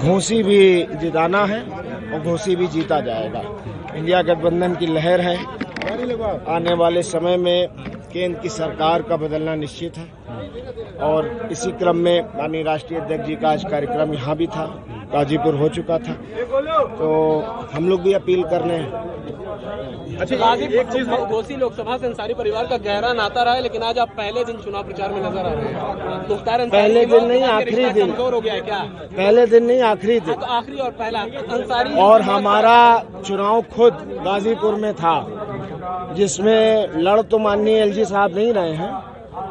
घोसी भी जिताना है और घोसी भी जीता जाएगा। इंडिया गठबंधन की लहर है। आने वाले समय में केंद्र की सरकार का बदलना निश्चित है और इसी क्रम में माननीय राष्ट्रीय अध्यक्ष जी का आज कार्यक्रम यहाँ भी था, गाजीपुर हो चुका था, तो हम लोग भी अपील कर रहे हैं। अच्छा, एक चीज, घोसी लोकसभा से अंसारी परिवार का गहरा नाता रहा है, लेकिन आज आप पहले दिन चुनाव प्रचार में नजर आ रहे हैं। मुख्तार अंसारी पहले दिन नहीं, आखिरी दिन। कमजोर हो गया है क्या? पहले दिन नहीं, आखिरी दिन। तो आखिरी और पहला अंसारी। और हमारा चुनाव खुद गाजीपुर में था, जिसमें लड़ तो माननीय एलजी साहब नहीं रहे हैं,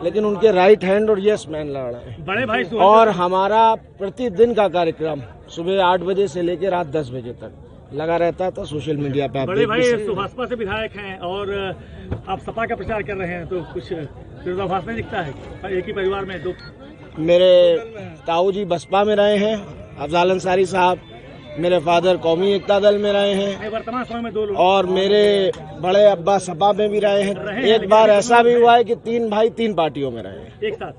लेकिन उनके राइट हैंड और यस मैन लड़ रहे हैं। बड़े भाई और हमारा प्रतिदिन का कार्यक्रम सुबह 8 बजे से लेकर रात 10 बजे तक लगा रहता था सोशल मीडिया पे। बड़े भाई सुभाषपा से विधायक हैं और आप सपा का प्रचार कर रहे हैं, तो कुछ विरोधाभास नहीं दिखता है एक ही परिवार में दो? मेरे ताऊ जी बसपा में रहे हैं, अफजाल अंसारी साहब, मेरे फादर कौमी एकता दल में रहे हैं, वर्तमान समय में 2 लोग, और मेरे बड़े अब्बा सपा में भी रहे हैं। एक बार ऐसा भी हुआ है कि 3 भाई 3 पार्टियों में रहे हैं।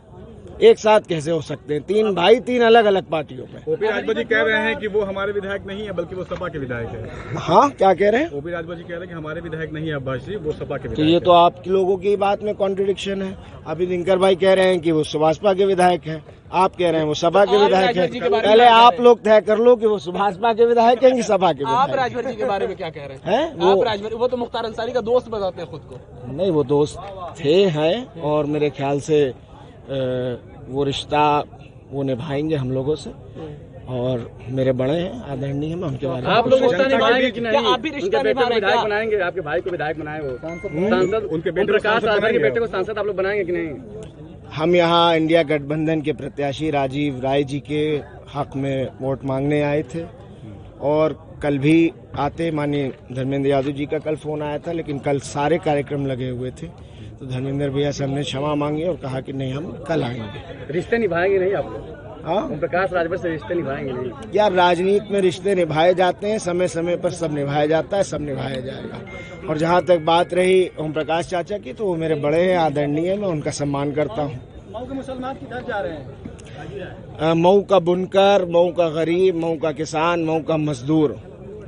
एक साथ कैसे हो सकते हैं? 3 भाई 3 अलग अलग पार्टियों में। ओपी राजभर जी कह रहे हैं कि वो हमारे विधायक नहीं है, बल्कि वो सपा के विधायक है। हाँ, क्या कह रहे हैं? ओपी राजभर जी कह रहे हैं कि हमारे विधायक नहीं है अब्बास जी, वो सपा के तो विधायक। ये तो आप लोगों की बात में कॉन्ट्रडिक्शन है। अभी दिनकर भाई कह रहे हैं कि वो सुभाषपा के विधायक हैं, आप कह रहे हैं वो सपा के विधायक हैं। पहले आप लोग तय कर लो कि वो सुभाषपा के विधायक हैं कि सपा के विधायक। आप राजभर जी के बारे में क्या कह रहे हैं? आप राजभर, वो तो मुख्तार अंसारी का दोस्त बताते हैं खुद को। नहीं, वो दोस्त थे, हैं, और मेरे ख्याल से वो रिश्ता वो निभाएंगे हम लोगों से, और मेरे बड़े हैं, आदरणीय हैं, मैं उनके बारे में। आप लोग रिश्ता निभाएंगे कि नहीं? आप भी रिश्ता विधायक बनाएंगे? आपके भाई को विधायक बनाए वो सांसद, उनके प्रकाश राजभर के बेटे को सांसद आप लोग बनाएंगे कि नहीं? हम यहाँ इंडिया गठबंधन के प्रत्याशी राजीव राय जी के हक में वोट मांगने आए थे, और कल भी आते माननीय धर्मेंद्र यादव जी का कल फोन आया था, लेकिन कल सारे कार्यक्रम लगे हुए थे, तो धर्मेंद्र भैया से हमने क्षमा मांगी और कहा कि नहीं, हम कल आएंगे। रिश्ते निभाएंगे नहीं आप लोग? हाँ, प्रकाश राजभर से रिश्ते निभाएंगे नहीं? यार, राजनीति में रिश्ते निभाए जाते हैं, समय समय पर सब निभाया जाता है, सब निभाया जाएगा। और जहाँ तक बात रही ओम प्रकाश चाचा की, तो वो मेरे बड़े हैं, आदरणीय है, मैं उनका सम्मान करता हूँ। मऊ के मुसलमान किधर जा रहे हैं? मऊ का बुनकर, मऊ का गरीब, मऊ का किसान, मऊ का मजदूर,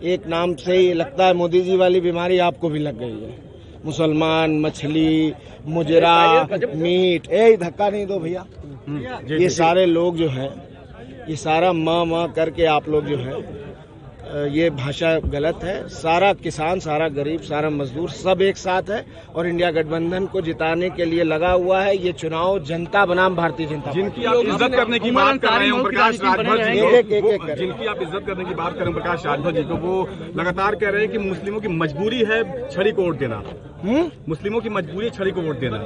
एक नाम से ही लगता है मोदी जी वाली बीमारी आपको भी लग गई है। मुसलमान, मछली, मुजरा, मीट, धक्का नहीं दो भैया। ये सारे लोग जो हैं, ये सारा माँ करके आप लोग जो है, ये भाषा गलत है। सारा किसान, सारा गरीब, सारा मजदूर सब एक साथ है और इंडिया गठबंधन को जिताने के लिए लगा हुआ है। ये चुनाव जनता बनाम भारतीय जनता, जिनकी आप इज्जत करने की बात कर रहे हैं प्रकाश राजभर जी, जिनकी आप इज्जत करने की बात करें प्रकाश राजभर जी को, वो लगातार कह रहे हैं कि मुस्लिमों की मजबूरी है छड़ी को वोट देना। मुस्लिमों की मजबूरी छड़ी को वोट देना,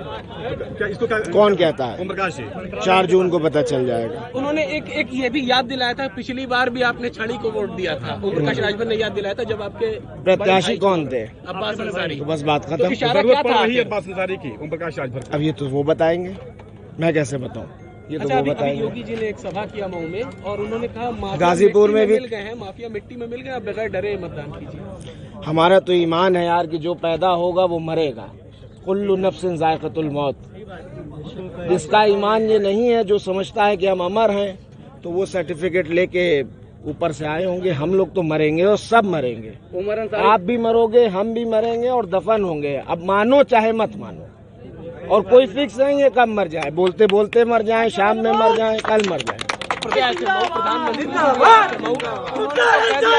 क्या इसको कौन कहता है? ओम प्रकाश जी 4 जून को पता चल जाएगा। उन्होंने एक ये भी याद दिलाया था, पिछली बार भी आपने छड़ी को वोट दिया था। ओम प्रकाश राजभर ने याद दिलाया था जब आपके प्रत्याशी कौन थे? अब्बास अंसारी। तो बस बात खत्म। इशारा क्या था अब्बास अंसारी की ओम प्रकाश राजभर? अब ये तो वो बताएंगे, मैं कैसे बताऊं? ये तो वो बताएंगे। योगी जी ने एक सभा किया मऊ में और उन्होंने कहा गाजीपुर में भी मिल गए हैं, माफिया मिट्टी में मिल गए, आप बगैर डरे मतदान कीजिए। हमारा तो ईमान है यार कि जो पैदा होगा वो मरेगा। कुल्लु नफ्सिन जायक़तुल मौत। जिसका ईमान ये नहीं है, जो समझता है कि हम अमर हैं, तो वो सर्टिफिकेट लेके ऊपर से आए होंगे। हम लोग तो मरेंगे और सब मरेंगे। आप भी मरोगे, हम भी मरेंगे और दफन होंगे। अब मानो चाहे मत मानो, और कोई फिक्स नहीं है कब मर जाए। बोलते बोलते मर जाए, शाम में मर जाए, कल मर जाए। प्रधानमंत्री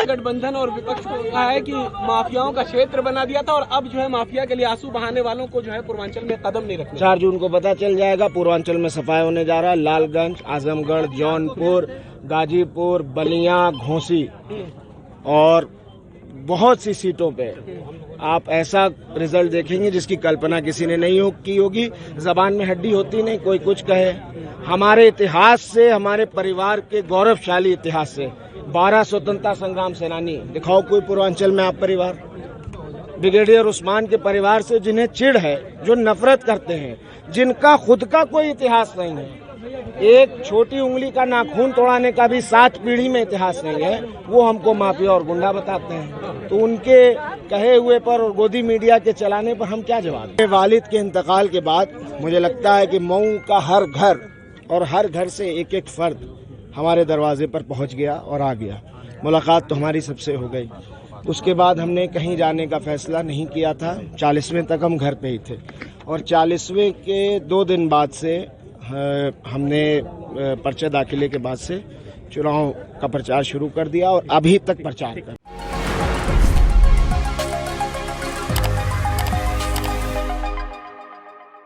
गठबंधन और विपक्ष को कहा है कि माफियाओं का क्षेत्र बना दिया था और अब जो है माफिया के लिए आंसू बहाने वालों को जो है पूर्वांचल में कदम नहीं रखना। 4 जून को पता चल जाएगा। पूर्वांचल में सफाई होने जा रहा है। लालगंज, आजमगढ़, जौनपुर, गाजीपुर, बलिया, घोसी और बहुत सी सीटों पे आप ऐसा रिजल्ट देखेंगे जिसकी कल्पना किसी ने नहीं की होगी। जबान में हड्डी होती नहीं, कोई कुछ कहे। हमारे इतिहास से, हमारे परिवार के गौरवशाली इतिहास से 12 स्वतंत्रता संग्राम सेनानी दिखाओ कोई पूर्वांचल में आप परिवार। ब्रिगेडियर उस्मान के परिवार से जिन्हें चिढ़ है, जो नफरत करते हैं, जिनका खुद का कोई इतिहास नहीं है, एक छोटी उंगली का नाखून तोड़ाने का भी 7 पीढ़ी में इतिहास नहीं है, वो हमको माफिया और गुंडा बताते हैं। तो उनके कहे हुए पर और गोदी मीडिया के चलाने पर हम क्या जवाब दें? वालिद के इंतकाल के बाद मुझे लगता है कि मऊ का हर घर और हर घर से एक एक फर्द हमारे दरवाजे पर पहुंच गया और आ गया। मुलाकात तो हमारी सबसे हो गई। उसके बाद हमने कहीं जाने का फैसला नहीं किया था। 40वें तक हम घर पे ही थे और 40वें के 2 दिन बाद से हमने पर्चे दाखिले के बाद से चुनाव का प्रचार शुरू कर दिया और अभी तक प्रचार कर